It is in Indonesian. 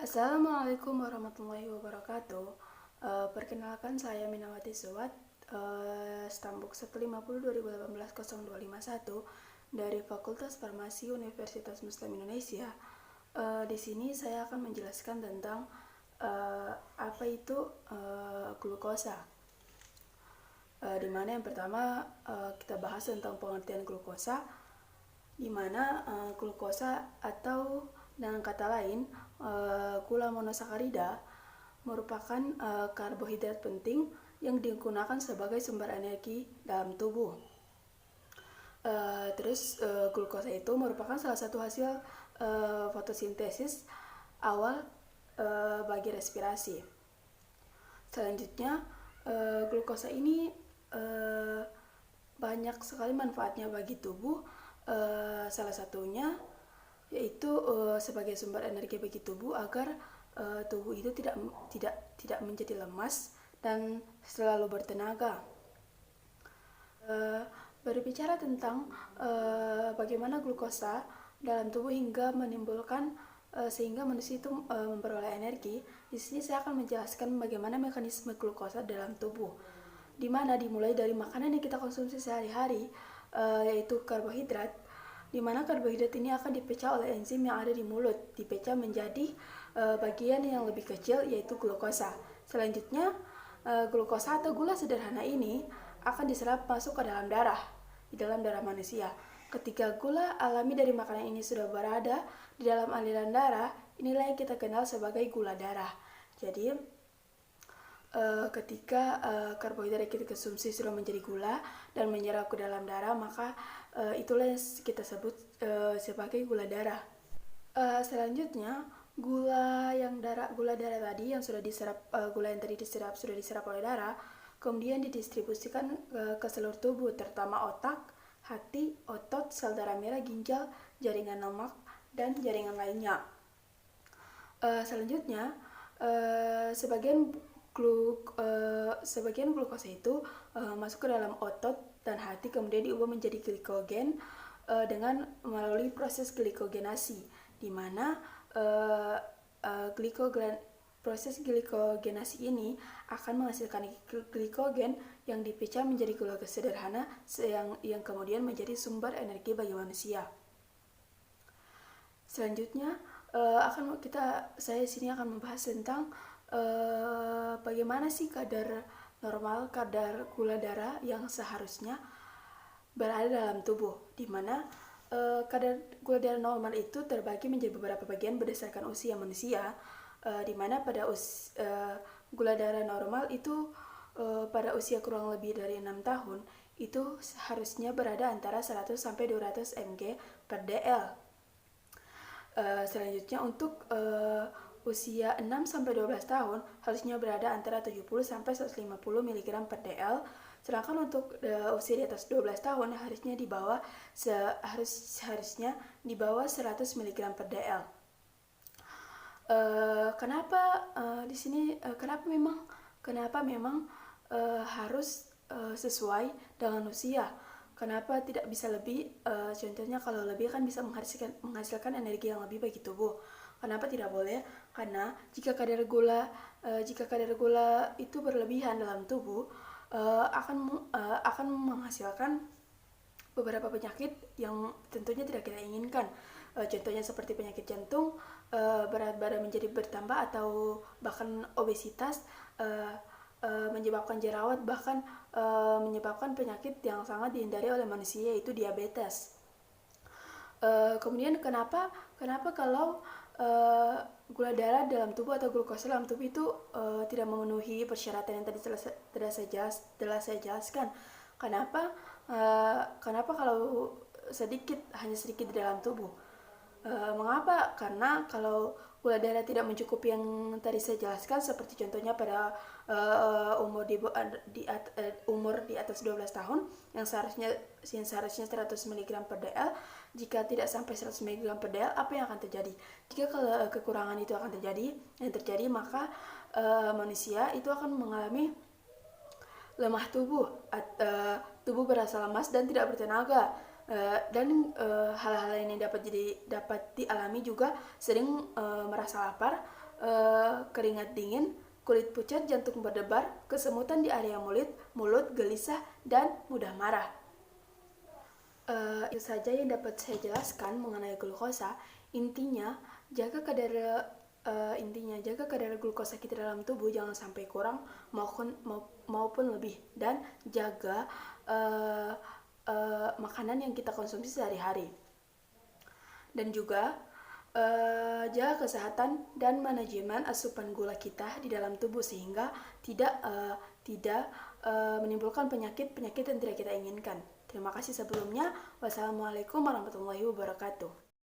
Assalamualaikum warahmatullahi wabarakatuh. Perkenalkan saya Minawati Suwat, Stambuk 150-2018-0251 dari Fakultas Farmasi Universitas Muslim Indonesia. Di sini saya akan menjelaskan tentang apa itu glukosa. Di mana yang pertama kita bahas tentang pengertian glukosa, di mana glukosa atau dengan kata lain gula monosakarida merupakan karbohidrat penting yang digunakan sebagai sumber energi dalam tubuh. Glukosa itu merupakan salah satu hasil fotosintesis awal bagi respirasi. Selanjutnya, glukosa ini banyak sekali manfaatnya bagi tubuh. Salah satunya yaitu sebagai sumber energi bagi tubuh agar tubuh itu tidak menjadi lemas dan selalu bertenaga. Berbicara tentang bagaimana glukosa dalam tubuh hingga menimbulkan sehingga manusia itu memperoleh energi. Di sini saya akan menjelaskan bagaimana mekanisme glukosa dalam tubuh, di mana dimulai dari makanan yang kita konsumsi sehari-hari, yaitu karbohidrat, di mana karbohidrat ini akan dipecah oleh enzim yang ada di mulut, dipecah menjadi bagian yang lebih kecil, yaitu glukosa. Selanjutnya, glukosa atau gula sederhana ini akan diserap masuk ke dalam darah, di dalam darah manusia. Ketika gula alami dari makanan ini sudah berada di dalam aliran darah, inilah yang kita kenal sebagai gula darah. Jadi, ketika karbohidrat yang kita konsumsi sudah menjadi gula dan menyerap ke dalam darah, maka itulah yang kita sebut sebagai gula darah. Selanjutnya, gula darah tadi yang sudah diserap, gula yang tadi sudah diserap oleh darah, kemudian didistribusikan ke seluruh tubuh, terutama otak, hati, otot, sel darah merah, ginjal, jaringan lemak, dan jaringan lainnya. Selanjutnya, sebagian glukosa itu masuk ke dalam otot dan hati, kemudian diubah menjadi glikogen dengan melalui proses glikogenasi, di mana proses glikogenasi ini akan menghasilkan glikogen yang dipecah menjadi gula sederhana yang kemudian menjadi sumber energi bagi manusia. Selanjutnya saya sini akan membahas tentang bagaimana sih kadar gula darah yang seharusnya berada dalam tubuh, di mana kadar gula darah normal itu terbagi menjadi beberapa bagian berdasarkan usia manusia, di mana pada gula darah normal itu pada usia kurang lebih dari 6 tahun itu seharusnya berada antara 100 sampai 200 mg per dl. Selanjutnya untuk usia 6 sampai 12 tahun harusnya berada antara 70 sampai 150 mg per dl. Sedangkan untuk usia di atas 12 tahun harusnya di bawah 100 mg per dl. Kenapa memang harus sesuai dengan usia? Kenapa tidak bisa lebih? Contohnya kalau lebih kan bisa menghasilkan energi yang lebih bagi tubuh. Kenapa tidak boleh? Karena jika kadar gula itu berlebihan dalam tubuh, akan menghasilkan beberapa penyakit yang tentunya tidak kita inginkan. Contohnya seperti penyakit jantung, berat badan menjadi bertambah, atau bahkan obesitas, menyebabkan jerawat, bahkan menyebabkan penyakit yang sangat dihindari oleh manusia, yaitu diabetes. Kemudian kenapa kalau gula darah dalam tubuh atau glukosa dalam tubuh itu tidak memenuhi persyaratan yang tadi telah saya jelaskan? Kenapa kalau hanya sedikit di dalam tubuh? Mengapa? Karena kalau gula darah tidak mencukupi yang tadi saya jelaskan, seperti contohnya pada umur di atas 12 tahun yang seharusnya 100 mg per dl, jika tidak sampai 100 mg per dl, apa yang akan terjadi? Jika kekurangan itu akan terjadi, maka manusia itu akan mengalami lemah tubuh, tubuh berasa lemas dan tidak bertenaga. Hal-hal lain yang dapat dialami juga, sering merasa lapar, keringat dingin, kulit pucat, jantung berdebar, kesemutan di area mulut gelisah, dan mudah marah. Itu saja yang dapat saya jelaskan mengenai glukosa. Intinya jaga kadar glukosa kita dalam tubuh jangan sampai kurang maupun lebih, dan jaga makanan yang kita konsumsi sehari-hari, dan juga jaga kesehatan dan manajemen asupan gula kita di dalam tubuh sehingga tidak menimbulkan penyakit yang tidak kita inginkan. Terima kasih sebelumnya. Wassalamualaikum warahmatullahi wabarakatuh.